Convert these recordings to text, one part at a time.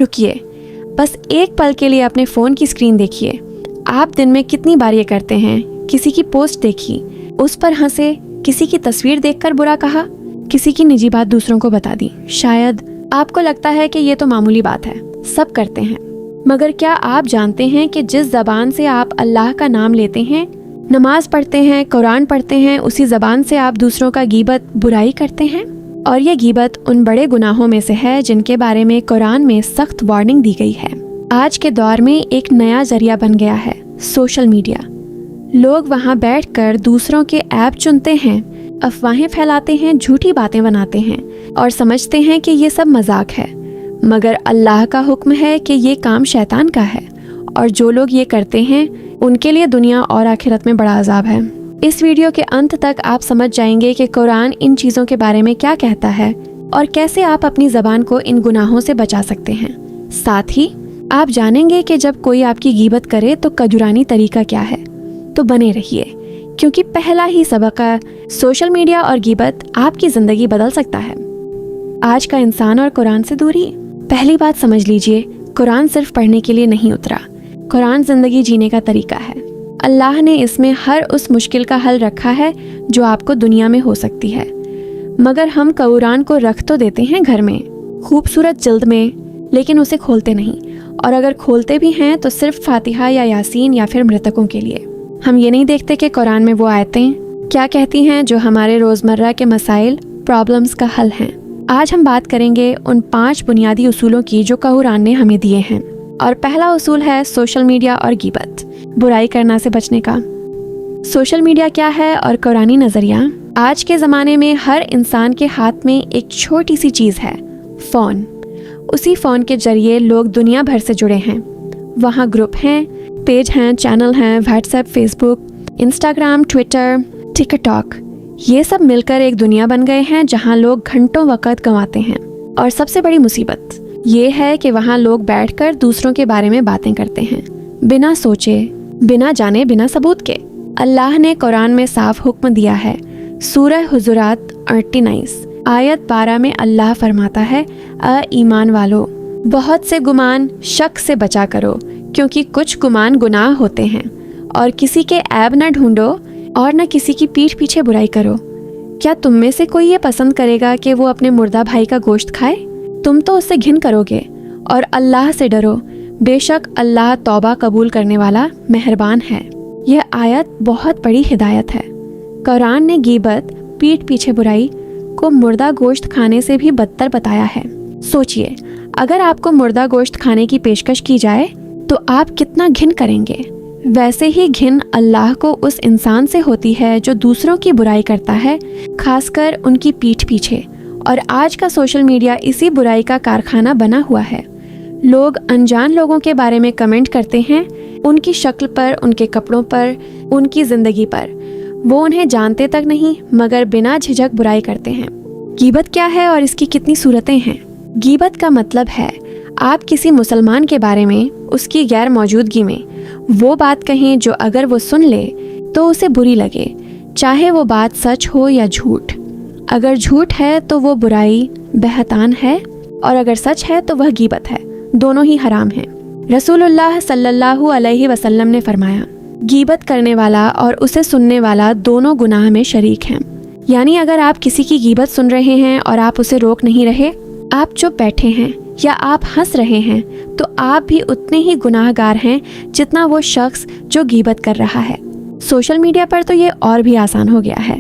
रुकिए, बस एक पल के लिए अपने फ़ोन की स्क्रीन देखिए। आप दिन में कितनी बार ये करते हैं? किसी की पोस्ट देखी, उस पर हंसे, किसी की तस्वीर देखकर बुरा कहा, किसी की निजी बात दूसरों को बता दी। शायद आपको लगता है कि ये तो मामूली बात है, सब करते हैं। मगर क्या आप जानते हैं कि जिस ज़बान से आप अल्लाह का नाम लेते हैं, नमाज पढ़ते हैं, कुरान पढ़ते हैं, उसी ज़बान से आप दूसरों का गीबत, बुराई करते हैं। और ये गीबत उन बड़े गुनाहों में से है जिनके बारे में कुरान में सख्त वार्निंग दी गई है। आज के दौर में एक नया जरिया बन गया है सोशल मीडिया। लोग वहाँ बैठकर दूसरों के ऐप चुनते हैं, अफवाहें फैलाते हैं, झूठी बातें बनाते हैं और समझते हैं कि ये सब मजाक है। मगर अल्लाह का हुक्म है कि ये काम शैतान का है और जो लोग ये करते हैं उनके लिए दुनिया और आखिरत में बड़ा अजाब है। इस वीडियो के अंत तक आप समझ जाएंगे कि कुरान इन चीज़ों के बारे में क्या कहता है और कैसे आप अपनी ज़बान को इन गुनाहों से बचा सकते हैं। साथ ही आप जानेंगे कि जब कोई आपकी गीबत करे तो कजुरानी तरीका क्या है। तो बने रहिए, क्योंकि पहला ही सबक है, सोशल मीडिया और गीबत आपकी ज़िंदगी बदल सकता है। आज का इंसान और कुरान से दूरी। पहली बात समझ लीजिए, कुरान सिर्फ पढ़ने के लिए नहीं उतरा, कुरान ज़िंदगी जीने का तरीका है। अल्लाह ने इसमें हर उस मुश्किल का हल रखा है जो आपको दुनिया में हो सकती है। मगर हम कुरान को रख तो देते हैं घर में, खूबसूरत जिल्द में, लेकिन उसे खोलते नहीं। और अगर खोलते भी हैं तो सिर्फ फातिहा या यासीन या फिर मृतकों के लिए। हम ये नहीं देखते कि कुरान में वो आयतें क्या कहती हैं जो हमारे रोज़मर्रा के मसाइल, प्रॉब्लम्स का हल हैं। आज हम बात करेंगे उन 5 बुनियादी उसूलों की जो कुरान ने हमें दिए हैं। और पहला उसूल है सोशल मीडिया और गीबत, बुराई करना से बचने का। सोशल मीडिया क्या है और कुरानी नज़रिया। आज के ज़माने में हर इंसान के हाथ में एक छोटी सी चीज़ है, फ़ोन। उसी फ़ोन के जरिए लोग दुनिया भर से जुड़े हैं। वहाँ ग्रुप हैं, पेज हैं, चैनल हैं, WhatsApp, Facebook, Instagram, Twitter, TikTok, ये सब मिलकर एक दुनिया बन गए हैं जहाँ लोग घंटों वक़्त गंवाते हैं। और सबसे बड़ी मुसीबत ये है कि वहाँ लोग बैठकर दूसरों के बारे में बातें करते हैं, बिना सोचे, बिना जाने, बिना सबूत के। अल्लाह ने कुरान में साफ हुक्म दिया है। सूरह हुजुरात 39 आयत 12 में अल्लाह फरमाता है, ईमान वालो, बहुत से गुमान शक से बचा करो, क्योंकि कुछ गुमान गुनाह होते हैं। और किसी के ऐब न ढूंढो और न किसी की पीठ पीछे बुराई करो। क्या तुम में से कोई ये पसंद करेगा कि वो अपने मुर्दा भाई का गोश्त खाए? तुम तो उससे घिन करोगे। और अल्लाह से डरो, बेशक अल्लाह तौबा कबूल करने वाला मेहरबान है। यह आयत बहुत बड़ी हिदायत है। कुरान ने गीबत, पीठ पीछे बुराई को मुर्दा गोश्त खाने से भी बदतर बताया है। सोचिए, अगर आपको मुर्दा गोश्त खाने की पेशकश की जाए तो आप कितना घिन करेंगे। वैसे ही घिन अल्लाह को उस इंसान से होती है जो दूसरों की बुराई करता है, खासकर उनकी पीठ पीछे। और आज का सोशल मीडिया इसी बुराई का कारखाना बना हुआ है। लोग अनजान लोगों के बारे में कमेंट करते हैं, उनकी शक्ल पर, उनके कपड़ों पर, उनकी ज़िंदगी पर। वो उन्हें जानते तक नहीं, मगर बिना झिझक बुराई करते हैं। गीबत क्या है और इसकी कितनी सूरतें हैं? गीबत का मतलब है आप किसी मुसलमान के बारे में उसकी गैर मौजूदगी में वो बात कहें जो अगर वो सुन ले तो उसे बुरी लगे, चाहे वो बात सच हो या झूठ। अगर झूठ है तो वो बुराई, बहतान है, और अगर सच है तो वह गीबत है। दोनों ही हराम हैं। रसूलुल्लाह सल्लल्लाहु अलैहि वसल्लम ने फरमाया, गीबत करने वाला और उसे सुनने वाला दोनों गुनाह में शरीक हैं। यानी अगर आप किसी की गीबत सुन रहे हैं और आप उसे रोक नहीं रहे, आप चुप बैठे हैं या आप हंस रहे हैं, तो आप भी उतने ही गुनाहगार हैं जितना वो शख्स जो गीबत कर रहा है। सोशल मीडिया पर तो ये और भी आसान हो गया है।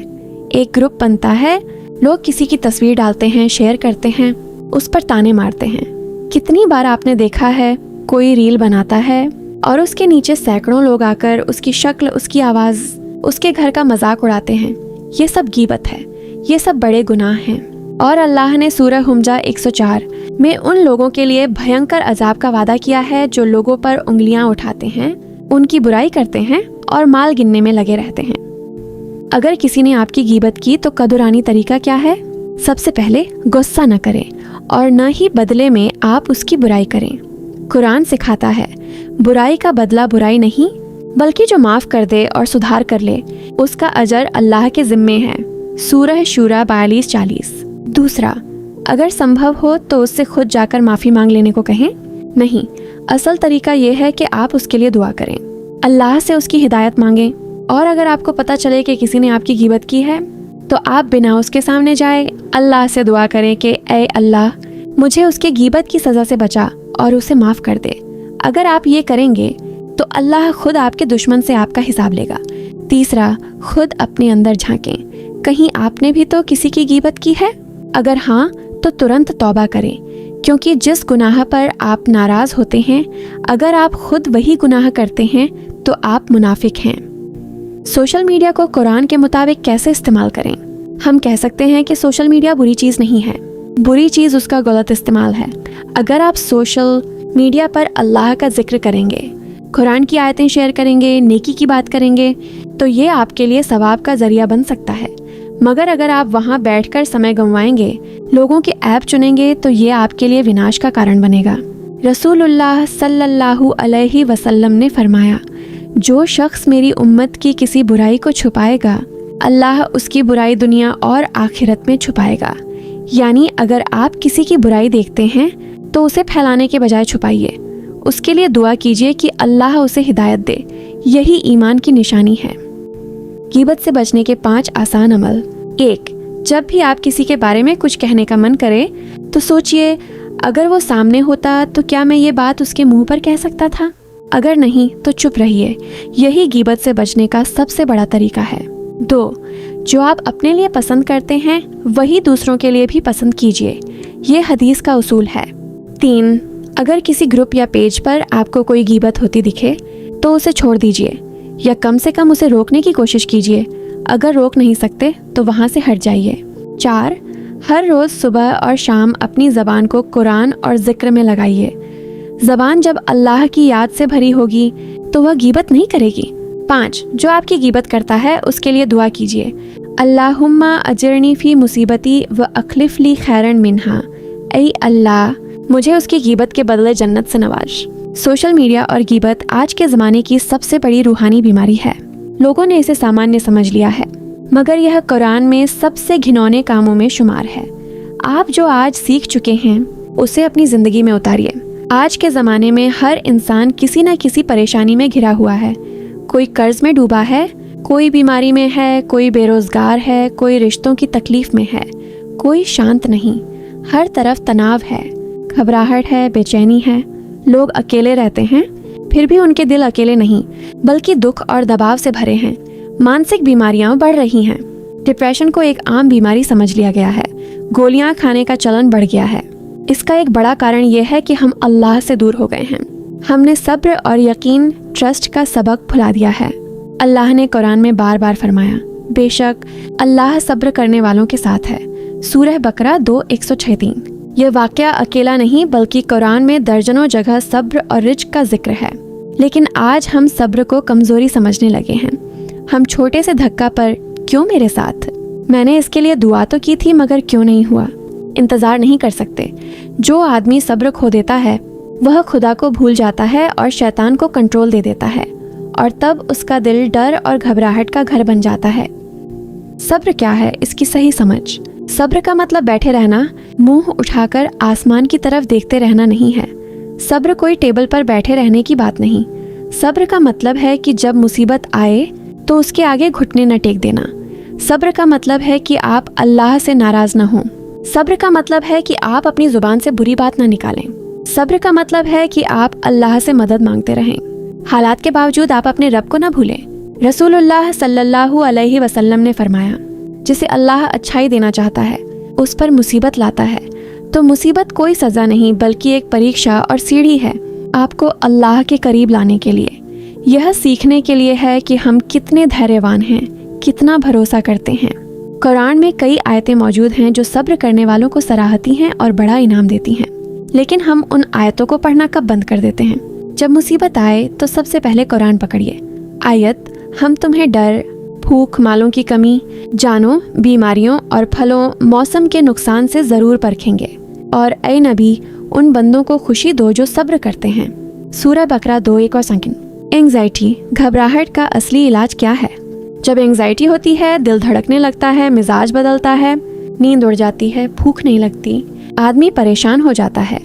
एक ग्रुप बनता है, लोग किसी की तस्वीर डालते हैं, शेयर करते हैं, उस पर ताने मारते हैं। कितनी बार आपने देखा है कोई रील बनाता है और उसके नीचे सैकड़ों लोग आकर उसकी शक्ल, उसकी आवाज़, उसके घर का मजाक उड़ाते हैं। ये सब गीबत है, ये सब बड़े गुनाह हैं। और अल्लाह ने सूरह हुमजा 104 में उन लोगों के लिए भयंकर अजाब का वादा किया है जो लोगों पर उंगलियां उठाते हैं, उनकी बुराई करते हैं और माल गिनने में लगे रहते हैं। अगर किसी ने आपकी गीबत की तो कदुरानी तरीका क्या है? सबसे पहले गुस्सा न करें और न ही बदले में आप उसकी बुराई करें। कुरान सिखाता है, बुराई का बदला बुराई नहीं, बल्कि जो माफ़ कर दे और सुधार कर ले उसका अजर अल्लाह के ज़िम्मे है। सूरह शूरा 42-40। दूसरा, अगर संभव हो तो उससे खुद जाकर माफ़ी मांग लेने को कहें। نہیں، اصل طریقہ یہ ہے کہ آپ اس کے لیے دعا کریں، اللہ سے اس کی ہدایت مانگیں، اور اگر آپ کو پتہ چلے کہ کسی نے آپ کی غیبت کی ہے تو آپ بنا اس کے سامنے جائیں، اللہ سے دعا کریں کہ اے اللہ مجھے اس کے غیبت کی سزا سے بچا اور اسے معاف کر دے۔ اگر آپ یہ کریں گے تو اللہ خود آپ کے دشمن سے آپ کا حساب لے گا۔ تیسرا، خود اپنے اندر جھانکیں، کہیں آپ نے بھی تو کسی کی غیبت کی ہے؟ اگر ہاں تو ترنت توبہ کریں، کیونکہ جس گناہ پر آپ ناراض ہوتے ہیں اگر آپ خود وہی گناہ کرتے ہیں تو آپ منافق ہیں۔ سوشل میڈیا کو قرآن کے مطابق کیسے استعمال کریں؟ ہم کہہ سکتے ہیں کہ سوشل میڈیا بری چیز نہیں ہے، بری چیز اس کا غلط استعمال ہے۔ اگر آپ سوشل میڈیا پر اللہ کا ذکر کریں گے، قرآن کی آیتیں شیئر کریں گے، نیکی کی بات کریں گے تو یہ آپ کے لیے ثواب کا ذریعہ بن سکتا ہے، مگر اگر آپ وہاں بیٹھ کر سمے گنوائیں گے، لوگوں کے ایپ چنیں گے تو یہ آپ کے لیے وناش کا کارن بنے گا۔ رسول اللہ صلی اللہ علیہ وسلم نے فرمایا، جو شخص میری امت کی کسی برائی کو چھپائے گا اللہ اس کی برائی دنیا اور آخرت میں چھپائے گا۔ یعنی اگر آپ کسی کی برائی دیکھتے ہیں تو اسے پھیلانے کے بجائے چھپائیے، اس کے لیے دعا کیجیے کہ اللہ اسے ہدایت دے، یہی ایمان کی نشانی ہے۔ غیبت سے بچنے کے 5 آسان عمل۔ 1، جب بھی آپ کسی کے بارے میں کچھ کہنے کا من کرے تو سوچئے اگر وہ سامنے ہوتا تو کیا میں یہ بات اس کے منہ پر کہہ سکتا تھا؟ اگر نہیں تو چپ رہیے، یہی غیبت سے بچنے کا سب سے بڑا طریقہ ہے۔ 2، جو آپ اپنے لیے پسند کرتے ہیں وہی دوسروں کے لیے بھی پسند کیجیے، یہ حدیث کا اصول ہے۔ 3، اگر کسی گروپ یا پیج پر آپ کو کوئی غیبت ہوتی دکھے تو اسے چھوڑ دیجیے، یا کم سے کم اسے روکنے کی کوشش کیجیے، اگر روک نہیں سکتے تو وہاں سے ہٹ جائیے۔ 4، ہر روز صبح اور شام اپنی زبان کو قرآن اور ذکر میں لگائیے۔ زبان جب اللہ کی یاد سے بھری ہوگی تو وہ غیبت نہیں کرے گی۔ 5، جو آپ کی غیبت کرتا ہے اس کے لیے دعا کیجیے، اللہم اجرنی فی مصیبتی و اخلف لی خیرن منہا، اے اللہ مجھے اس کی غیبت کے بدلے جنت سے نواز۔ سوشل میڈیا اور غیبت آج کے زمانے کی سب سے بڑی روحانی بیماری ہے۔ لوگوں نے اسے سامانیہ سمجھ لیا ہے، مگر یہ قرآن میں سب سے گھنونے کاموں میں شمار ہے۔ آپ جو آج سیکھ چکے ہیں اسے اپنی زندگی میں اتاریے۔ آج کے زمانے میں ہر انسان کسی نہ کسی پریشانی میں گھرا ہوا ہے، کوئی قرض میں ڈوبا ہے، کوئی بیماری میں ہے، کوئی بے روزگار ہے، کوئی رشتوں کی تکلیف میں ہے، کوئی شانت نہیں، ہر طرف تناؤ ہے، گھبراہٹ ہے، بے چینی ہے۔ لوگ اکیلے رہتے ہیں، پھر بھی ان کے دل اکیلے نہیں بلکہ دکھ اور دباؤ سے بھرے ہیں۔ مانسک بیماریاں بڑھ رہی ہیں، ڈپریشن کو ایک عام بیماری سمجھ لیا گیا ہے، گولیاں کھانے کا چلن بڑھ گیا ہے۔ اس کا ایک بڑا کارن یہ ہے کہ ہم اللہ سے دور ہو گئے ہیں، ہم نے صبر اور یقین، ٹرسٹ کا سبق بھلا دیا ہے۔ اللہ نے قرآن میں بار بار فرمایا، بے شک اللہ صبر کرنے والوں کے ساتھ ہے، سورہ بقرہ 2:136۔ یہ واقعہ اکیلا نہیں بلکہ قرآن میں درجنوں جگہ صبر اور رزق کا ذکر ہے، لیکن آج ہم صبر کو کمزوری سمجھنے لگے ہیں۔ ہم چھوٹے سے دھکا پر کیوں میرے ساتھ، میں نے اس کے لیے دعا تو کی تھی مگر کیوں نہیں ہوا، انتظار نہیں کر سکتے۔ جو آدمی صبر کھو دیتا ہے وہ خدا کو بھول جاتا ہے اور شیطان کو کنٹرول دے دیتا ہے، اور تب اس کا دل ڈر اور گھبراہٹ کا گھر بن جاتا ہے۔ صبر کیا ہے، اس کی صحیح سمجھ۔ صبر کا مطلب بیٹھے رہنا، منہ اٹھا کر آسمان کی طرف دیکھتے رہنا نہیں ہے۔ صبر کوئی ٹیبل پر بیٹھے رہنے کی بات نہیں۔ صبر کا مطلب ہے کہ جب مصیبت آئے تو اس کے آگے گھٹنے نہ ٹیک دینا۔ صبر کا مطلب ہے کہ آپ اللہ سے ناراض نہ ہوں۔ صبر کا مطلب ہے کہ آپ اپنی زبان سے بری بات نہ نکالیں۔ صبر کا مطلب ہے کہ آپ اللہ سے مدد مانگتے رہیں، حالات کے باوجود آپ اپنے رب کو نہ بھولیں۔ رسول اللہ صلی اللہ علیہ وسلم نے فرمایا، جسے اللہ اچھائی دینا چاہتا ہے اس پر مصیبت لاتا ہے تو مصیبت کوئی سزا نہیں بلکہ ایک پریکشا اور سیڑھی ہے آپ کو اللہ کے قریب لانے کے لیے۔ یہ سیکھنے کے لیے ہے کہ ہم کتنے دھیریوان ہیں، کتنا بھروسہ کرتے ہیں۔ قرآن میں کئی آیتیں موجود ہیں جو صبر کرنے والوں کو سراہتی ہیں اور بڑا انعام دیتی ہیں، لیکن ہم ان آیتوں کو پڑھنا کب بند کر دیتے ہیں؟ جب مصیبت آئے تو سب سے پہلے قرآن پکڑیے۔ آیت، ہم تمہیں ڈر، بھوک، مالوں کی کمی، جانوں، بیماریوں اور پھلوں، موسم کے نقصان سے ضرور پرکھیں گے، اور اے نبی ان بندوں کو خوشی دو جو صبر کرتے ہیں۔ سورہ بقرہ 2:1۔ اینگزائٹی، گھبراہٹ کا اصلی علاج کیا ہے؟ جب اینگزائٹی ہوتی ہے، دل دھڑکنے لگتا ہے، مزاج بدلتا ہے، نیند اڑ جاتی ہے، بھوک نہیں لگتی، آدمی پریشان ہو جاتا ہے۔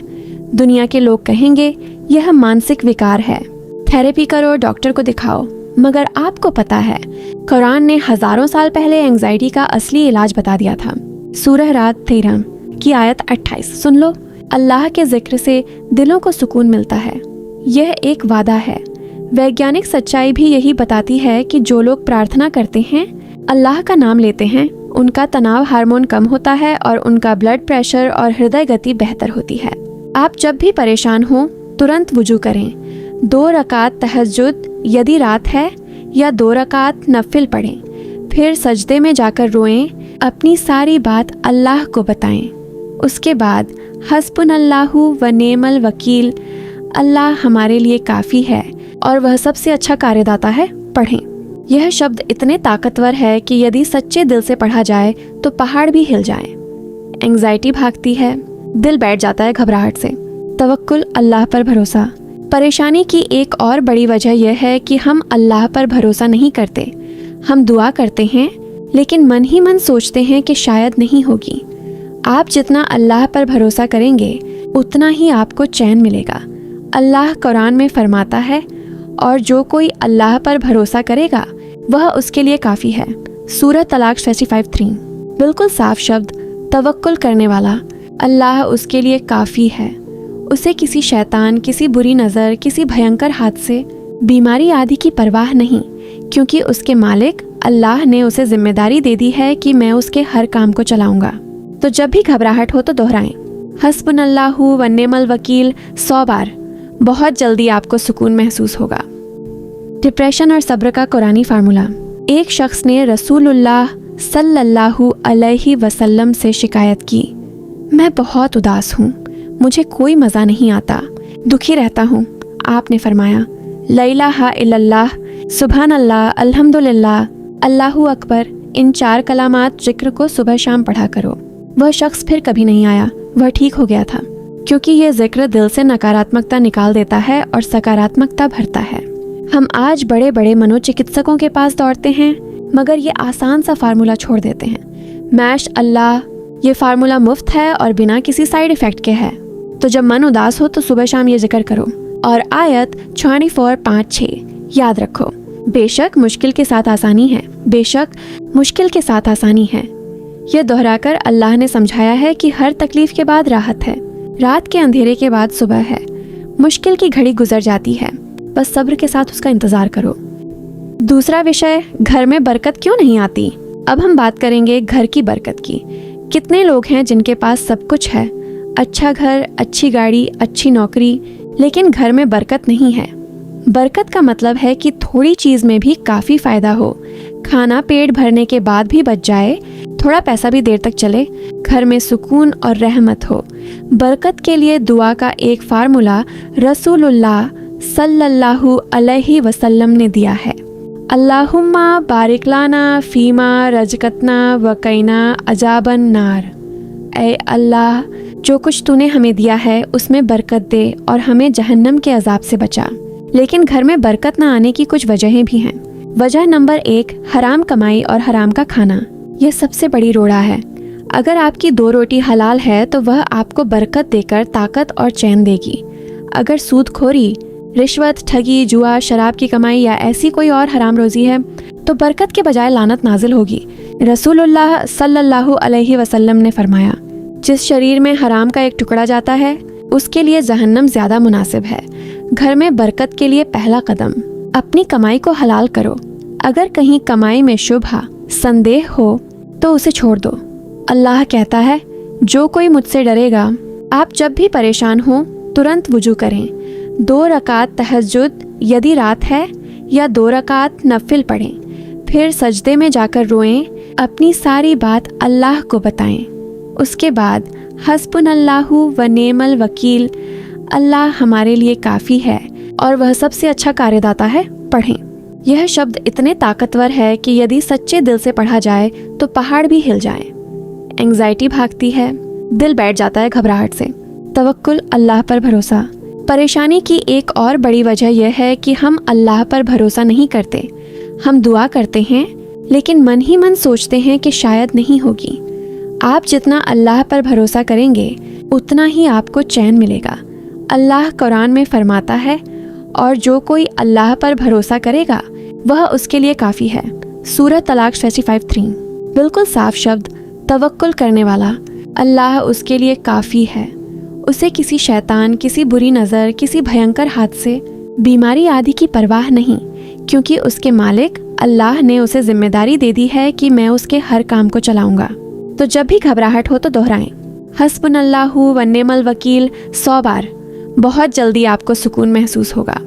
दुनिया के लोग कहेंगे यह मानसिक विकार है, थेरेपी करो, डॉक्टर को दिखाओ। मगर आपको पता है कुरान ने हजारों साल पहले एंजाइटी का असली इलाज बता दिया था। सूरह रात 13 की आयत 28 सुन लो। अल्लाह के जिक्र से दिलों को सुकून मिलता है। यह एक वादा है। वैज्ञानिक सच्चाई भी यही बताती है कि जो लोग प्रार्थना करते हैं, अल्लाह का नाम लेते हैं, उनका तनाव हार्मोन कम होता है और उनका ब्लड प्रेशर और हृदय गति बेहतर होती है। आप जब भी परेशान हो तुरंत वुजू करें। 2 रकात तहज्जुद यदि रात है, या 2 रकात नफिल पढ़ें। फिर सजदे में जाकर रोएं, अपनी सारी बात अल्लाह को बताएं। उसके बाद हस्बुनल्लाहु व नेमल वकील, अल्लाह हमारे लिए काफ़ी है और वह सबसे अच्छा कार्यदाता है, पढ़ें। यह शब्द इतने ताकतवर है कि यदि सच्चे दिल से पढ़ा जाए तो पहाड़ भी हिल जाए। एंजाइटी भागती है, दिल बैठ जाता है घबराहट से। तवक्कुल, अल्लाह पर भरोसा। परेशानी की एक और बड़ी वजह यह है कि हम अल्लाह पर भरोसा नहीं करते। हम दुआ करते हैं लेकिन मन ही मन सोचते हैं कि शायद नहीं होगी। आप जितना अल्लाह पर भरोसा करेंगे उतना ही आपको चैन मिलेगा। अल्लाह कुरान में फरमाता है, और जो कोई अल्लाह पर भरोसा करेगा वह उसके लिए काफ़ी है। सूरह तलाक 25:3। बिल्कुल साफ शब्द, तवक्कुल करने वाला, अल्लाह उसके लिए काफ़ी है। उसे किसी शैतान, किसी बुरी नज़र, किसी भयंकर हादसे, बीमारी आदि की परवाह नहीं, क्योंकि उसके मालिक अल्लाह ने उसे जिम्मेदारी दे दी है कि मैं उसके हर काम को चलाऊंगा। तो जब भी घबराहट हो तो दोहराएं, हस्बुनल्लाहु व नेमल वकील 100 बार। बहुत जल्दी आपको सुकून महसूस होगा। डिप्रेशन और सब्र का कुरानी फार्मूला। एक शख्स ने रसूलुल्लाह सल्लल्लाहु अलैहि वसल्लम से शिकायत की, मैं बहुत उदास हूँ, मुझे कोई मज़ा नहीं आता, दुखी रहता हूँ। आपने फरमाया, ला इलाहा इल्लल्लाह, सुभान अल्लाह, अल्हम्दुलिल्लाह, अल्लाहु अकबर, इन 4 कलामात जिक्र को सुबह शाम पढ़ा करो। वह शख्स फिर कभी नहीं आया, वह ठीक हो गया था, क्योंकि ये जिक्र दिल से नकारात्मकता निकाल देता है और सकारात्मकता भरता है। हम आज बड़े बड़े मनोचिकित्सकों के पास दौड़ते हैं, मगर ये आसान सा फार्मूला छोड़ देते हैं। मैश अल्लाह, ये फार्मूला मुफ्त है और बिना किसी साइड इफ़ेक्ट के है। तो जब मन उदास हो तो सुबह शाम ये जिक्र करो। और आयत 24:5-6 याद रखो, बेशक मुश्किल के साथ आसानी है, बेशक मुश्किल के साथ आसानी है। यह दोहराकर अल्लाह ने समझाया है कि हर तकलीफ के बाद राहत है, रात के अंधेरे के बाद सुबह है। मुश्किल की घड़ी गुजर जाती है, बस सब्र के साथ उसका इंतजार करो। दूसरा विषय, घर में बरकत क्यों नहीं आती। अब हम बात करेंगे घर की बरकत की। कितने लोग हैं जिनके पास सब कुछ है, अच्छा घर, अच्छी गाड़ी, अच्छी नौकरी, लेकिन घर में बरकत नहीं है। बरकत का मतलब है कि थोड़ी चीज़ में भी काफ़ी फ़ायदा हो, खाना पेट भरने के बाद भी बच जाए, थोड़ा पैसा भी देर तक चले, घर में सुकून और रहमत हो। बरकत के लिए दुआ का एक फार्मूला रसूलुल्लाह सल्लल्लाहु अलैहि वसल्लम ने दिया है। अल्लाहुम्मा बारिक लाना फीमा रज़क़तना वक़िना अज़ाबन नार। ऐ अल्लाह, जो कुछ तूने हमें दिया है उसमें बरकत दे और हमें जहन्नम के अजाब से बचा। लेकिन घर में बरकत न आने की कुछ वजहें भी हैं। वजह नंबर 1, हराम कमाई और हराम का खाना। यह सबसे बड़ी रोड़ा है। अगर आपकी 2 रोटी हलाल है तो वह आपको बरकत देकर ताकत और चैन देगी। अगर सूदखोरी, रिश्वत, ठगी, जुआ, शराब की कमाई या ऐसी कोई और हराम रोजी है तो बरकत के बजाय लानत नाजिल होगी। रसूलुल्लाह सल्लल्लाहु अलैहि वसल्लम ने फरमाया, जिस शरीर में हराम का एक टुकड़ा जाता है उसके लिए जहन्नम ज्यादा मुनासिब है। घर में बरकत के लिए पहला कदम, अपनी कमाई को हलाल करो। अगर कहीं कमाई में शुबहा, संदेह हो तो उसे छोड़ दो। अल्लाह कहता है, जो कोई मुझसे डरेगा। आप जब भी परेशान हो तुरंत वुजू करें। 2 रकात तहज्जुद यदि रात है, या 2 रकात नफिल पढ़ें। फिर सजदे में जाकर रोएं, अपनी सारी बात अल्लाह को बताएं। उसके बाद हस्बुनल्लाहु व नेमल वकील, अल्लाह हमारे लिए काफ़ी है और वह सबसे अच्छा कार्यदाता है, पढ़ें। यह शब्द इतने ताकतवर है कि यदि सच्चे दिल से पढ़ा जाए तो पहाड़ भी हिल जाए। एंजाइटी भागती है, दिल बैठ जाता है घबराहट से। तवक्कुल, अल्लाह पर भरोसा। परेशानी की एक और बड़ी वजह यह है कि हम अल्लाह पर भरोसा नहीं करते। हम दुआ करते हैं लेकिन मन ही मन सोचते हैं कि शायद नहीं होगी। आप जितना अल्लाह पर भरोसा करेंगे उतना ही आपको चैन मिलेगा। اللہ قرآن میں فرماتا ہے اور جو کوئی اللہ پر بھروسہ کرے گا وہ اس کے لیے کافی ہے۔ سورہ طلاق 35:3۔ بالکل صاف شبد توکل کرنے والا، اللہ اس کے لیے کافی ہے۔ اسے کسی شیطان، کسی بری نظر، کسی بھینکر حادثے، بیماری آدی کی پرواہ نہیں، کیونکہ اس کے مالک اللہ نے اسے ذمہ داری دے دی ہے کہ میں اس کے ہر کام کو چلاؤں گا۔ تو جب بھی گھبراہٹ ہو تو دہرائیں حسبنا اللہ و نعم الوکیل 100 بار، بہت جلدی آپ کو سکون محسوس ہوگا۔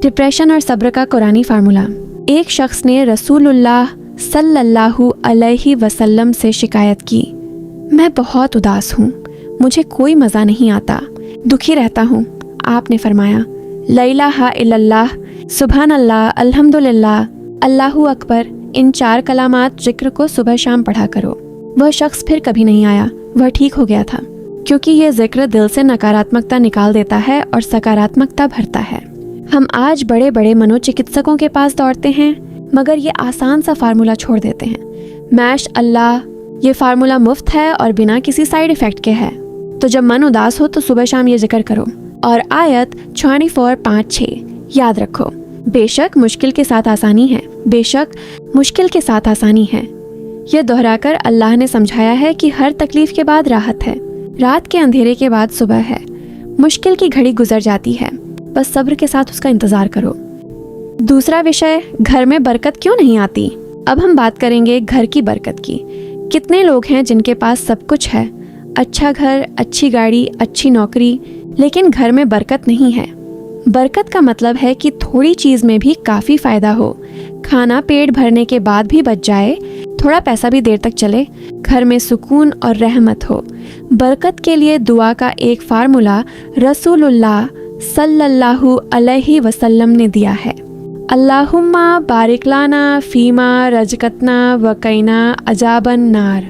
ڈپریشن اور صبر کا قرآنی فارمولہ۔ ایک شخص نے رسول اللہ صلی اللہ علیہ وسلم سے شکایت کی، میں بہت اداس ہوں، مجھے کوئی مزہ نہیں آتا، دکھی رہتا ہوں۔ آپ نے فرمایا، لا الہ الا اللہ، سبحان اللہ، الحمدللہ، اللہ اکبر، ان 4 کلمات ذکر کو صبح شام پڑھا کرو۔ وہ شخص پھر کبھی نہیں آیا، وہ ٹھیک ہو گیا تھا، کیونکہ یہ ذکر دل سے نکاراتمکتا نکال دیتا ہے اور سکاراتمکتا بھرتا ہے۔ ہم آج بڑے بڑے منو چکتسکوں کے پاس دوڑتے ہیں، مگر یہ آسان سا فارمولہ چھوڑ دیتے ہیں۔ میش اللہ، یہ فارمولہ مفت ہے اور بنا کسی سائیڈ ایفیکٹ کے ہے۔ تو جب من اداس ہو تو صبح شام یہ ذکر کرو۔ اور آیت 64:5-6 یاد رکھو، بے شک مشکل کے ساتھ آسانی ہے، بے شک مشکل کے ساتھ آسانی ہے۔ یہ دہرا کر اللہ نے سمجھایا ہے کہ ہر تکلیف کے بعد راحت ہے، رات کے اندھیرے کے بعد صبح ہے، مشکل کی گھڑی گزر جاتی ہے، بس صبر کے ساتھ اس کا انتظار کرو۔ دوسرا وشے، گھر میں برکت کیوں نہیں آتی؟ اب ہم بات کریں گے گھر کی برکت کی۔ کتنے لوگ ہیں جن کے پاس سب کچھ ہے، اچھا گھر، اچھی گاڑی، اچھی نوکری، لیکن گھر میں برکت نہیں ہے۔ برکت کا مطلب ہے کہ تھوڑی چیز میں بھی کافی فائدہ ہو، کھانا پیٹ بھرنے کے بعد بھی بچ جائے، تھوڑا پیسہ بھی دیر تک چلے، گھر میں سکون اور رحمت ہو۔ برکت کے لیے دعا کا ایک فارمولہ رسول اللہ صلی اللہ علیہ وسلم نے دیا ہے، اللہم بارک لنا فیما رزقتنا وقنا عذاب النار۔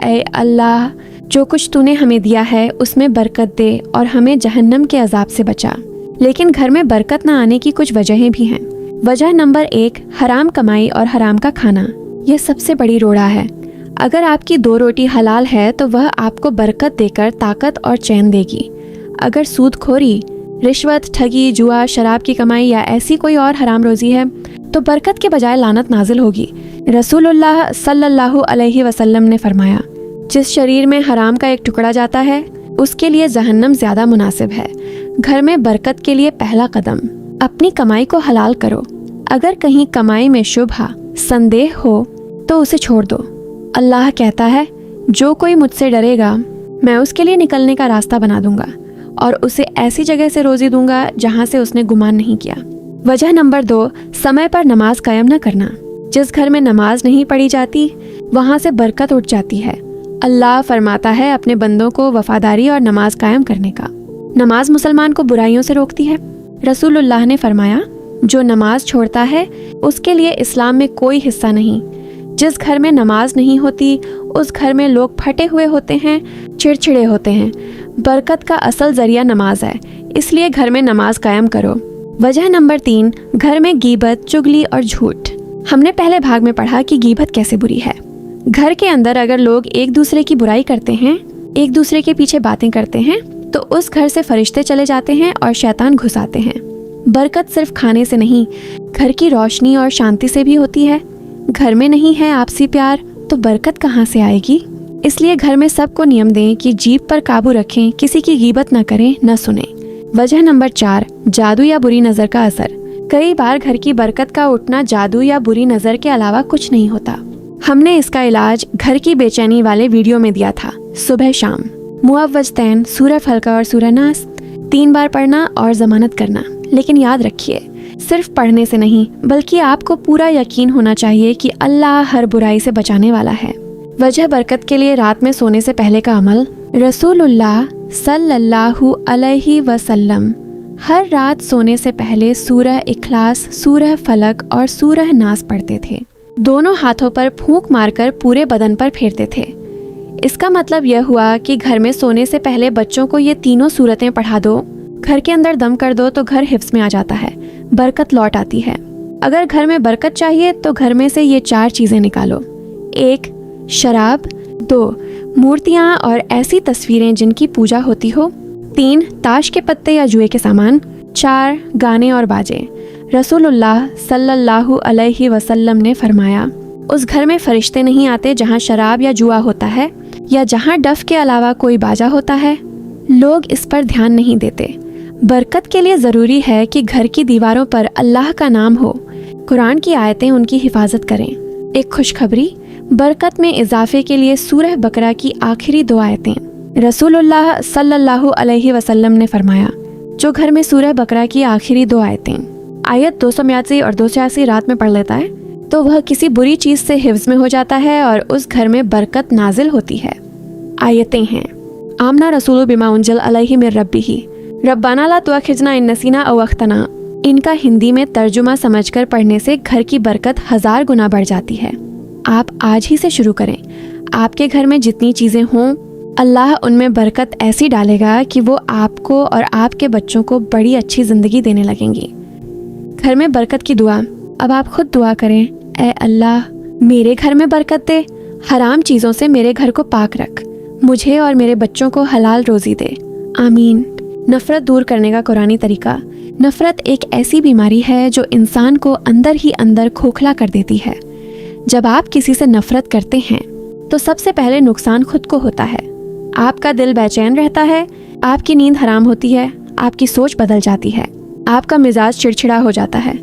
اے اللہ، جو کچھ تو نے ہمیں دیا ہے اس میں برکت دے اور ہمیں جہنم کے عذاب سے بچا۔ لیکن گھر میں برکت نہ آنے کی کچھ وجہیں بھی ہیں۔ وجہ نمبر 1، حرام کمائی اور حرام کا کھانا۔ یہ سب سے بڑی روڑا ہے۔ اگر آپ کی 2 روٹی حلال ہے تو وہ آپ کو برکت دے کر طاقت اور چین دے گی۔ اگر سود کھوری، رشوت، ٹھگی، جوا، شراب کی کمائی یا ایسی کوئی اور حرام روزی ہے تو برکت کے بجائے لعنت نازل ہوگی۔ رسول اللہ صلی اللہ علیہ وسلم نے فرمایا، جس شریر میں حرام کا ایک ٹکڑا جاتا ہے اس کے لیے جہنم زیادہ مناسب ہے۔ گھر میں برکت کے لیے پہلا قدم، اپنی کمائی کو حلال کرو۔ اگر کہیں کمائی میں شبہ، سندیہ ہو تو اسے چھوڑ دو۔ اللہ کہتا ہے، جو کوئی مجھ سے ڈرے گا میں اس کے لیے نکلنے کا راستہ بنا دوں گا اور اسے ایسی جگہ سے روزی دوں گا جہاں سے اس نے گمان نہیں کیا۔ وجہ نمبر 2، سمے پر نماز قائم نہ کرنا۔ جس گھر میں نماز نہیں پڑھی جاتی وہاں سے برکت اٹھ جاتی ہے۔ اللہ فرماتا ہے اپنے بندوں کو وفاداری اور نماز قائم کرنے کا۔ نماز مسلمان کو برائیوں سے روکتی ہے۔ رسول اللہ نے فرمایا، جو نماز چھوڑتا ہے اس کے لیے اسلام میں کوئی حصہ نہیں۔ جس گھر میں نماز نہیں ہوتی اس گھر میں لوگ پھٹے ہوئے ہوتے ہیں، چڑچڑے ہوتے ہیں۔ برکت کا اصل ذریعہ نماز ہے، اس لیے گھر میں نماز قائم کرو۔ وجہ نمبر 3، گھر میں غیبت، چگلی اور جھوٹ۔ ہم نے پہلے بھاگ میں پڑھا کہ غیبت کیسے بری ہے۔ گھر کے اندر اگر لوگ ایک دوسرے کی برائی کرتے ہیں، ایک دوسرے کے پیچھے باتیں کرتے ہیں تو اس گھر سے فرشتے چلے جاتے ہیں اور شیطان گھس آتے ہیں۔ برکت صرف کھانے سے نہیں، گھر کی روشنی اور شانتی سے بھی ہوتی ہے۔ گھر میں نہیں ہے آپسی پیار تو برکت کہاں سے آئے گی؟ اس لیے گھر میں سب کو نیم دیں کہ جیب پر قابو رکھیں، کسی کی غیبت نہ کریں، نہ سنیں۔ وجہ نمبر 4، جادو یا بری نظر کا اثر۔ کئی بار گھر کی برکت کا اٹھنا جادو یا بری نظر کے علاوہ کچھ نہیں ہوتا۔ ہم نے اس کا علاج گھر کی بے چینی والے ویڈیو میں دیا تھا، صبح شام معوذتین، سورہ فلق اور سورہ ناس 3 بار پڑھنا اور ضمانت کرنا۔ لیکن یاد رکھیے، صرف پڑھنے سے نہیں بلکہ آپ کو پورا یقین ہونا چاہیے کہ اللہ ہر برائی سے بچانے والا ہے۔ وجہ برکت کے لیے رات میں سونے سے پہلے کا عمل۔ رسول اللہ صلی اللہ علیہ وسلم ہر رات سونے سے پہلے سورہ اخلاص، سورہ فلق اور سورہ ناس پڑھتے تھے۔ دونوں ہاتھوں پر پھونک مار کر پورے بدن پر پھیرتے تھے۔ اس کا مطلب یہ ہوا کہ گھر میں سونے سے پہلے بچوں کو یہ تینوں سورتیں پڑھا دو، گھر کے اندر دم کر دو تو گھر حفظ میں آ جاتا ہے، برکت لوٹ آتی ہے۔ اگر گھر میں برکت چاہیے تو گھر میں سے یہ 4 چیزیں نکالو۔ 1، شراب۔ 2، مورتیاں اور ایسی تصویریں جن کی پوجا ہوتی ہو۔ 3 ताश के पत्ते या जुए के सामान। 4 गाने और बाजे। रसूलुल्लाह सल्लल्लाहु अलैहि वसल्लम ने फरमाया, उस घर में फरिश्ते नहीं आते जहाँ शराब या जुआ होता है या जहाँ डफ के अलावा कोई बाजा होता है। लोग इस पर ध्यान नहीं देते। बरकत के लिए ज़रूरी है कि घर की दीवारों पर अल्लाह का नाम हो। कुरान की आयतें उनकी हिफाजत करें। एक खुशखबरी, बरकत में इजाफे के लिए सूरह बकरा की आखिरी 2 आयतें। रसूलुल्लाह सल्लल्लाहु अलैहि वसल्लम ने फरमाया, जो घर में सूरह बकरा की आखिरी 2 आयतें आयत 282 और 286 रात में पढ़ लेता है तो वह किसी बुरी चीज़ से हिफ्ज में हो जाता है और उस घर में बरकत नाजिल होती है। आयतें हैं, आमना रसूलु बिमा उन्जिल अलैहि मिर रब्बिही, रब्बाना ला तुअखिजना इन नसीना औ अख्तना। इनका हिंदी में तर्जुमा समझकर पढ़ने से घर की बरकत 1000 गुना बढ़ जाती है। आप आज ही से शुरू करें। आपके घर में जितनी चीज़ें हों, अल्लाह उनमें बरकत ऐसी डालेगा कि वो आपको और आपके बच्चों को बड़ी अच्छी ज़िंदगी देने लगेंगी। घर में बरकत की दुआ। अब आप खुद दुआ करें, ऐ अल्लाह मेरे घर में बरकत दे, हराम चीज़ों से मेरे घर को पाक रख, मुझे और मेरे बच्चों को हलाल रोज़ी दे, आमीन। नफ़रत दूर करने का कुरानी तरीका। नफ़रत एक ऐसी बीमारी है जो इंसान को अंदर ही अंदर खोखला कर देती है। जब आप किसी से नफ़रत करते हैं तो सबसे पहले नुकसान खुद को होता है। आपका दिल बेचैन रहता है, आपकी नींद हराम होती है, आपकी सोच बदल जाती है, आपका मिजाज चिड़चिड़ा हो जाता है।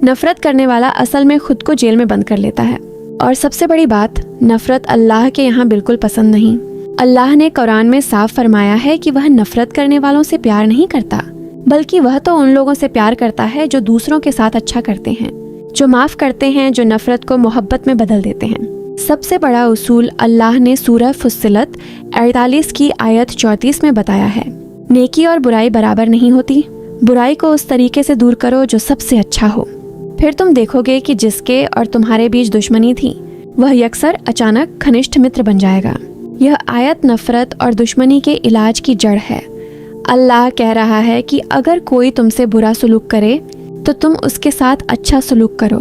नफ़रत करने वाला असल में खुद को जेल में बंद कर लेता है। और सबसे बड़ी बात, नफ़रत अल्लाह के यहाँ बिल्कुल पसंद नहीं। अल्लाह ने कुरान में साफ फरमाया है कि वह नफ़रत करने वालों से प्यार नहीं करता, बल्कि वह तो उन लोगों से प्यार करता है जो दूसरों के साथ अच्छा करते हैं, जो माफ़ करते हैं, जो नफ़रत को मोहब्बत में बदल देते हैं। सबसे बड़ा उसूल अल्लाह ने सूरह फुस्सिलत 48 की आयत 34 में बताया है, नेकी और बुराई बराबर नहीं होती, बुराई को उस तरीके से दूर करो जो सबसे अच्छा हो। फिर तुम देखोगे कि जिसके और तुम्हारे बीच दुश्मनी थी वह यकसर अचानक घनिष्ठ मित्र बन जाएगा। यह आयत नफ़रत और दुश्मनी के इलाज की जड़ है। अल्लाह कह रहा है कि अगर कोई तुमसे बुरा सलूक करे तो तुम उसके साथ अच्छा सलूक करो,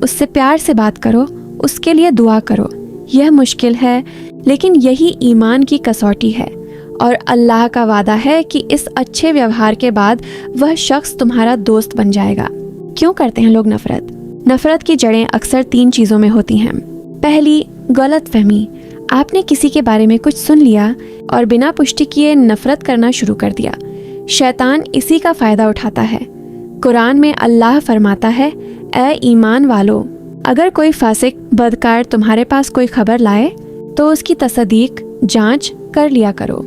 उससे प्यार से बात करो, उसके लिए दुआ करो। यह मुश्किल है, लेकिन यही ईमान की कसौटी है और अल्लाह का वादा है कि इस अच्छे व्यवहार के बाद वह शख्स तुम्हारा दोस्त बन जाएगा। क्यों करते हैं लोग नफ़रत? नफ़रत की जड़ें अक्सर 3 चीज़ों में होती हैं। पहली, गलत फहमी। आपने किसी के बारे में कुछ सुन लिया और बिना पुष्टि किए नफ़रत करना शुरू कर दिया। शैतान इसी का फ़ायदा उठाता है। कुरान में अल्लाह फरमाता है, ऐ ईमान वालों, अगर कोई फासिक बदकार तुम्हारे पास कोई खबर लाए तो उसकी तसदीक जांच कर लिया करो।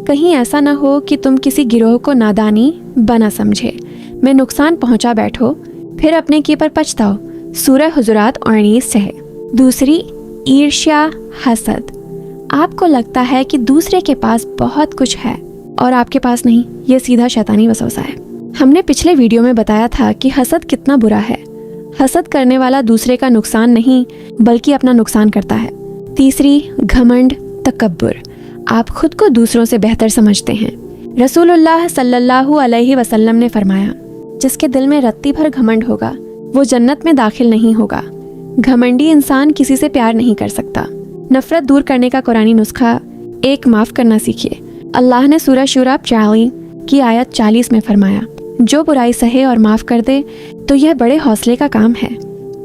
कहीं ऐसा ना हो कि तुम किसी गिरोह को नादानी बना समझे में नुकसान पहुंचा बैठो, फिर अपने की पर पछताओ। सूरह हुजुरात 19 से है। दूसरी, ईर्ष्या, हसद। आपको लगता है कि दूसरे के पास बहुत कुछ है और आपके पास नहीं। ये सीधा शैतानी वसवसा है। हमने पिछले वीडियो में बताया था कि हसद कितना बुरा है। हसद करने वाला दूसरे का नुकसान नहीं बल्कि अपना नुकसान करता है। तीसरी, घमंड, तकब्बुर। आप खुद को दूसरों से बेहतर समझते हैं। रसूलुल्लाह सल्लल्लाहु अलैहि वसल्लम ने फरमाया, जिसके दिल में रत्ती भर घमंड होगा वो जन्नत में दाखिल नहीं होगा। घमंडी इंसान किसी से प्यार नहीं कर सकता। नफरत दूर करने का कुरानी नुस्खा, एक, माफ़ करना सीखिए। अल्लाह ने सूरह शूरा 40 की आयत 40 में फरमाया, जो बुराई सहे और माफ़ कर दे तो यह बड़े हौसले का काम है।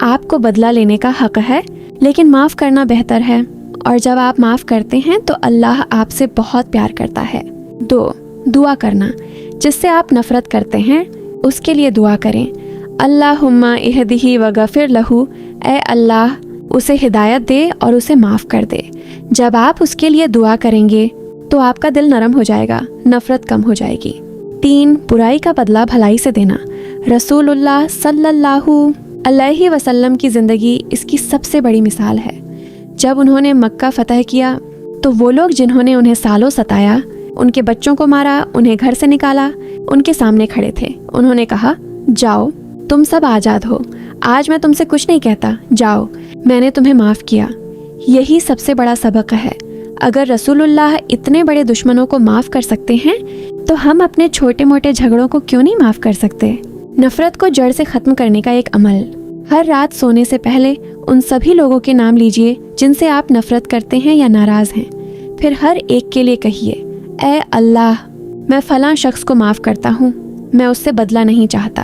आपको बदला लेने का हक है, लेकिन माफ़ करना बेहतर है, और जब आप माफ़ करते हैं तो अल्लाह आपसे बहुत प्यार करता है। 2, दुआ करना। जिससे आप नफ़रत करते हैं उसके लिए दुआ करें। अल्लाहुम्मा इहदिही व गफिर लहू, ए अल्लाह उसे हिदायत दे और उसे माफ़ कर दे। जब आप उसके लिए दुआ करेंगे तो आपका दिल नरम हो जाएगा, नफ़रत कम हो जाएगी। 3, बुराई का बदला भलाई से देना। रसूलुल्लाह सल्लल्लाहु अलैहि वसल्लम की ज़िंदगी इसकी सबसे बड़ी मिसाल है। जब उन्होंने मक्का फ़तह किया तो वो लोग जिन्होंने उन्हें सालों सताया, उनके बच्चों को मारा, उन्हें घर से निकाला, उनके सामने खड़े थे। उन्होंने कहा, जाओ तुम सब आज़ाद हो, आज मैं तुमसे कुछ नहीं कहता, जाओ मैंने तुम्हें माफ़ किया। यही सबसे बड़ा सबक है। अगर रसूलुल्लाह इतने बड़े दुश्मनों को माफ़ कर सकते हैं तो हम अपने छोटे मोटे झगड़ों को क्यों नहीं माफ़ कर सकते। नफ़रत को जड़ से ख़त्म करने का एक अमल, हर रात सोने से पहले उन सभी लोगों के नाम लीजिए जिनसे आप नफ़रत करते हैं या नाराज़ हैं। फिर हर एक के लिए कहिए, ऐ अल्लाह میں فلاں شخص کو معاف کرتا ہوں، میں اس سے بدلہ نہیں چاہتا،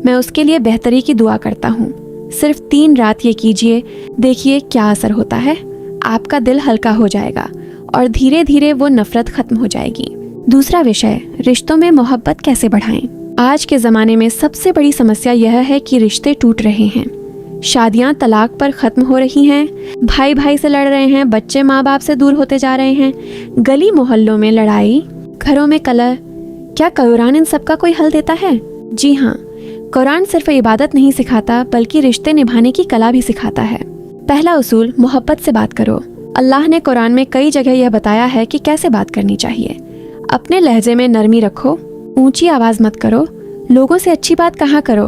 میں اس کے لیے بہتری کی دعا کرتا ہوں۔ صرف 3 رات یہ کیجئے، دیکھیے کیا اثر ہوتا ہے۔ آپ کا دل ہلکا ہو جائے گا اور دھیرے دھیرے وہ نفرت ختم ہو جائے گی۔ دوسرا وشے، رشتوں میں محبت کیسے بڑھائیں۔ آج کے زمانے میں سب سے بڑی سمسیا یہ ہے کہ رشتے ٹوٹ رہے ہیں، شادیاں طلاق پر ختم ہو رہی ہیں، بھائی بھائی سے لڑ رہے ہیں، بچے ماں باپ سے دور ہوتے جا رہے ہیں، گلی محلوں میں لڑائی، گھروں میں کلہ۔ کیا قرآن ان سب کا کوئی حل دیتا ہے؟ جی ہاں، قرآن صرف عبادت نہیں سکھاتا بلکہ رشتے نبھانے کی کلا بھی سکھاتا ہے۔ پہلا اصول، محبت سے بات کرو۔ اللہ نے قرآن میں کئی جگہ یہ بتایا ہے کہ کیسے بات کرنی چاہیے۔ اپنے لہجے میں نرمی رکھو، اونچی آواز مت کرو، لوگوں سے اچھی بات کہا کرو۔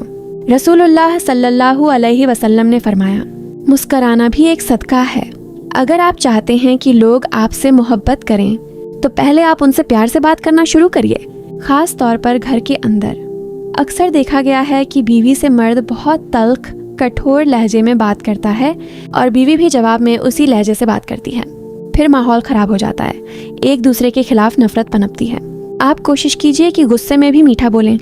رسول اللہ صلی اللہ علیہ وسلم نے فرمایا، مسکرانا بھی ایک صدقہ ہے۔ اگر آپ چاہتے ہیں کہ لوگ آپ سے محبت کریں تو پہلے آپ ان سے پیار سے بات کرنا شروع کریے، خاص طور پر گھر کے اندر۔ اکثر دیکھا گیا ہے کہ بیوی سے مرد بہت تلخ، کٹھور لہجے میں بات کرتا ہے اور بیوی بھی جواب میں اسی لہجے سے بات کرتی ہے۔ پھر ماحول خراب ہو جاتا ہے، ایک دوسرے کے خلاف نفرت پنپتی ہے۔ آپ کوشش کیجئے کہ غصے میں بھی میٹھا بولیں۔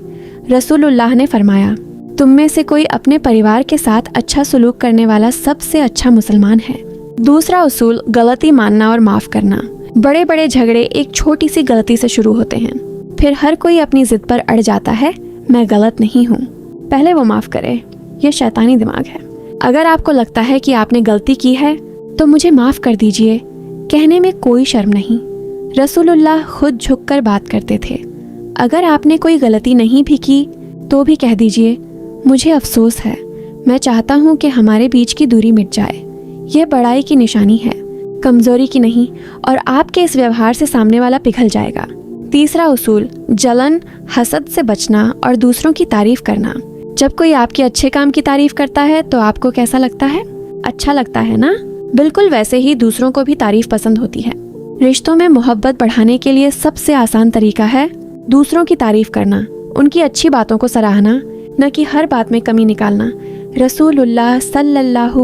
رسول اللہ نے فرمایا، تم میں سے کوئی اپنے پریوار کے ساتھ اچھا سلوک کرنے والا سب سے اچھا مسلمان ہے۔ دوسرا اصول، غلطی ماننا اور معاف کرنا۔ بڑے بڑے جھگڑے ایک چھوٹی سی غلطی سے شروع ہوتے ہیں، پھر ہر کوئی اپنی ضد پر اڑ جاتا ہے، میں غلط نہیں ہوں، پہلے وہ معاف کرے۔ یہ شیطانی دماغ ہے۔ اگر آپ کو لگتا ہے کہ آپ نے غلطی کی ہے تو مجھے معاف کر دیجئے، کہنے میں کوئی شرم نہیں۔ رسول اللہ خود جھک کر بات کرتے تھے۔ اگر آپ نے کوئی غلطی نہیں بھی کی تو بھی کہہ دیجئے، مجھے افسوس ہے، میں چاہتا ہوں کہ ہمارے بیچ کی دوری مٹ جائے۔ یہ بڑائی کی نشانی ہے، کمزوری کی نہیں، اور آپ کے اس ویوہار سے سامنے والا پگھل جائے گا۔ تیسرا اصول، جلن، حسد سے بچنا اور دوسروں کی تعریف کرنا۔ جب کوئی آپ کے اچھے کام کی تعریف کرتا ہے تو آپ کو کیسا لگتا ہے؟ اچھا لگتا ہے نا؟ بالکل ویسے ہی دوسروں کو بھی تعریف پسند ہوتی ہے۔ رشتوں میں محبت بڑھانے کے لیے سب سے آسان طریقہ ہے دوسروں کی تعریف کرنا، ان کی اچھی باتوں کو سراہنا، نہ کہ ہر بات میں کمی نکالنا۔ رسول اللہ صلی اللہ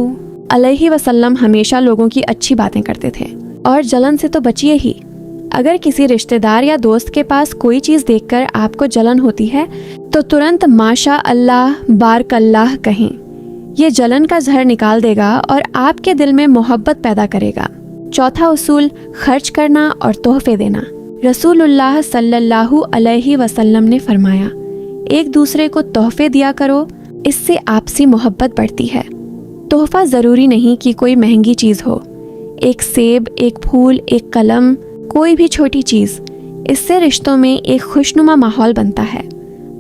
علیہ وسلم ہمیشہ لوگوں کی اچھی باتیں کرتے تھے۔ اور جلن سے تو بچیے ہی۔ اگر کسی رشتہ دار یا دوست کے پاس کوئی چیز دیکھ کر آپ کو جلن ہوتی ہے تو ترنت ماشاء اللہ، بارک اللہ کہیں۔ یہ جلن کا زہر نکال دے گا اور آپ کے دل میں محبت پیدا کرے گا۔ چوتھا اصول، خرچ کرنا اور تحفے دینا۔ رسول اللہ صلی اللہ علیہ وسلم نے فرمایا، ایک دوسرے کو تحفے دیا کرو، اس سے آپسی محبت بڑھتی ہے۔ تحفہ ضروری نہیں کہ کوئی مہنگی چیز ہو، ایک سیب، ایک پھول، ایک قلم، کوئی بھی چھوٹی چیز، اس سے رشتوں میں ایک خوشنما ماحول بنتا ہے۔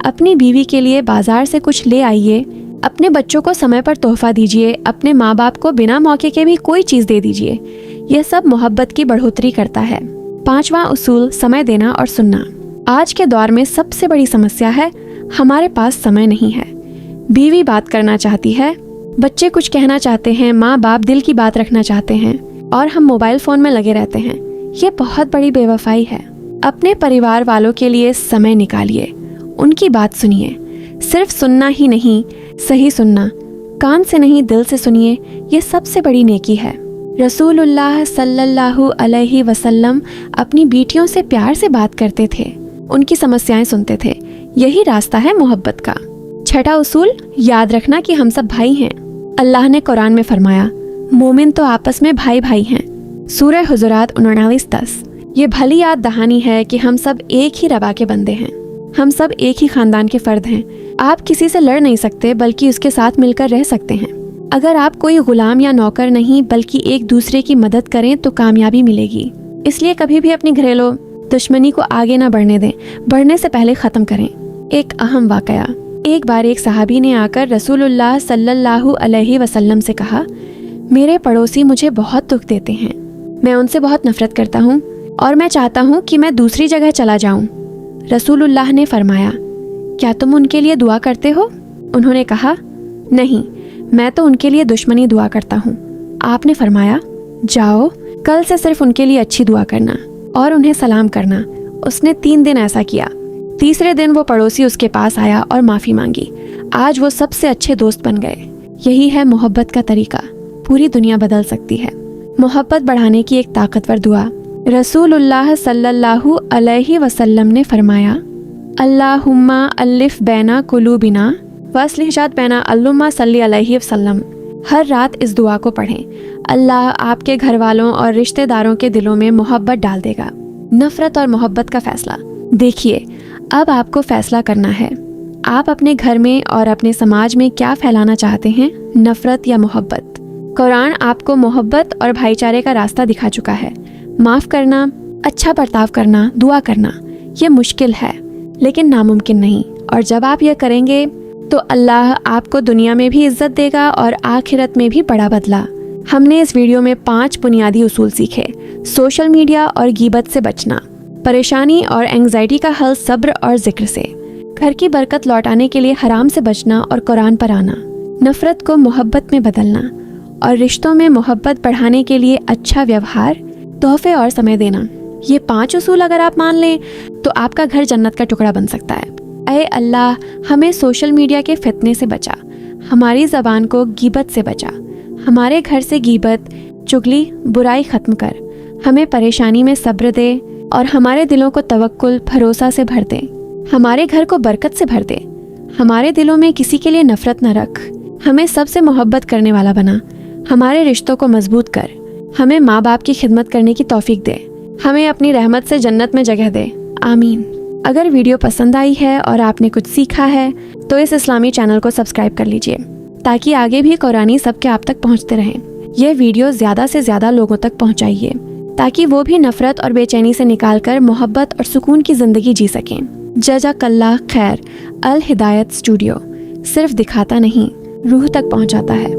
اپنی بیوی کے لیے بازار سے کچھ لے آئیے، اپنے بچوں کو سمے پر تحفہ دیجیے، اپنے ماں باپ کو بنا موقع کے بھی کوئی چیز دے دیجیے، یہ سب محبت کی بڑھوتری کرتا ہے۔ پانچواں اصول، سمے دینا اور سننا۔ آج کے دور میں سب سے بڑی سمسیا ہے ہمارے پاس سمے نہیں ہے۔ بیوی بات کرنا چاہتی ہے، بچے کچھ کہنا چاہتے ہیں، ماں باپ دل کی بات رکھنا چاہتے ہیں، اور ہم موبائل فون میں لگے رہتے ہیں۔ یہ بہت بڑی بے وفائی ہے۔ اپنے پریوار والوں کے لیے سمے نکالیے، ان کی بات سنیے۔ صرف سننا ہی نہیں، صحیح سننا، کان سے نہیں دل سے سنیے، یہ سب سے بڑی نیکی ہے۔ رسول اللہ صلی اللہ علیہ وسلم اپنی بیٹیوں سے پیار سے بات کرتے تھے، ان کی سمسیایں سنتے تھے۔ یہی راستہ ہے محبت کا۔ چھٹا اصول، یاد رکھنا کہ ہم سب بھائی ہیں۔ اللہ نے قرآن میں فرمایا، مومن تو آپس میں بھائی بھائی ہیں۔ سورہ حجرات 49:10۔ یہ بھلی یاد دہانی ہے کہ ہم سب ایک ہی ربا کے بندے ہیں، ہم سب ایک ہی خاندان کے فرد ہیں۔ آپ کسی سے لڑ نہیں سکتے بلکہ اس کے ساتھ مل کر رہ سکتے ہیں۔ اگر آپ کوئی غلام یا نوکر نہیں بلکہ ایک دوسرے کی مدد کریں تو کامیابی ملے گی۔ اس لیے کبھی بھی اپنی گھریلو دشمنی کو آگے نہ بڑھنے دیں، بڑھنے سے پہلے ختم کریں۔ ایک اہم واقعہ، ایک بار ایک صحابی نے آ کر رسول اللہ صلی اللہ علیہ وسلم سے کہا، میرے پڑوسی مجھے بہت دکھ دیتے ہیں، میں ان سے بہت نفرت کرتا ہوں اور میں چاہتا ہوں کہ میں دوسری جگہ چلا جاؤں۔ رسول اللہ نے فرمایا، کیا تم ان کے لیے دعا کرتے ہو؟ انہوں نے کہا، نہیں، میں تو ان کے لیے دشمنی دعا کرتا ہوں۔ آپ نے فرمایا، جاؤ، کل سے صرف ان کے لیے اچھی دعا کرنا اور انہیں سلام کرنا۔ اس نے 3 دن ایسا کیا۔ تیسرے دن وہ پڑوسی اس کے پاس آیا اور معافی مانگی۔ آج وہ سب سے اچھے دوست بن گئے۔ یہی ہے محبت کا طریقہ، پوری دنیا بدل سکتی ہے۔ محبت بڑھانے کی ایک طاقتور دعا۔ रसूल अल्लाह सल्लल्लाहु अलैहि वसल्लम ने फरमाया, अल्लाहुम्मा अलिफ बैना कुलूबिना वस्लिहजात बैना अल्लुम्मा सल्ली अलैहि वसल्लम। हर रात इस दुआ को पढ़ें। अल्लाह आपके घर वालों और रिश्तेदारों के दिलों में मोहब्बत डाल देगा। नफ़रत और मोहब्बत का फ़ैसला। देखिए, अब आपको फ़ैसला करना है, आप अपने घर में और अपने समाज में क्या फैलाना चाहते हैं, नफ़रत या मोहब्बत। कुरान आपको मोहब्बत और भाईचारे का रास्ता दिखा चुका है। माफ़ करना, अच्छा बर्ताव करना, दुआ करना, ये मुश्किल है लेकिन नामुमकिन नहीं। और जब आप यह करेंगे तो अल्लाह आपको दुनिया में भी इज्जत देगा और आखिरत में भी बड़ा बदला। हमने इस वीडियो में 5 बुनियादी उसूल सीखे। सोशल मीडिया और गीबत से बचना, परेशानी और एंग्जाइटी का हल सब्र और जिक्र से, घर की बरकत लौटाने के लिए हराम से बचना और कुरान पर आना, नफ़रत को मोहब्बत में बदलना और रिश्तों में मोहब्बत बढ़ाने के लिए अच्छा व्यवहार, तोहफे और समय देना। ये 5 उसूल अगर आप मान लें तो आपका घर जन्नत का टुकड़ा बन सकता है। ऐ अल्लाह, हमें सोशल मीडिया के फितने से बचा, हमारी ज़बान को गीबत से बचा, हमारे घर से गीबत, चुगली, बुराई ख़त्म कर, हमें परेशानी में सब्र दे और हमारे दिलों को तवक्कुल, भरोसा से भर दे। हमारे घर को बरकत से भर दे। हमारे दिलों में किसी के लिए नफ़रत न रख। हमें सबसे मोहब्बत करने वाला बना। हमारे रिश्तों को मजबूत कर। हमें माँ बाप की खिदमत करने की तौफीक दे। हमें अपनी रहमत से जन्नत में जगह दे। आमीन। अगर वीडियो पसंद आई है और आपने कुछ सीखा है तो इस इस्लामी चैनल को सब्सक्राइब कर लीजिए ताकि आगे भी कुरानी सबके आप तक पहुंचते रहें। यह वीडियो ज़्यादा से ज़्यादा लोगों तक पहुंचाइए ताकि वो भी नफ़रत और बेचैनी से निकालकर मोहब्बत और सुकून की ज़िंदगी जी सकें। जज़ाकल्लाह खैर। अल हिदायत स्टूडियो सिर्फ दिखाता नहीं, रूह तक पहुंचाता है।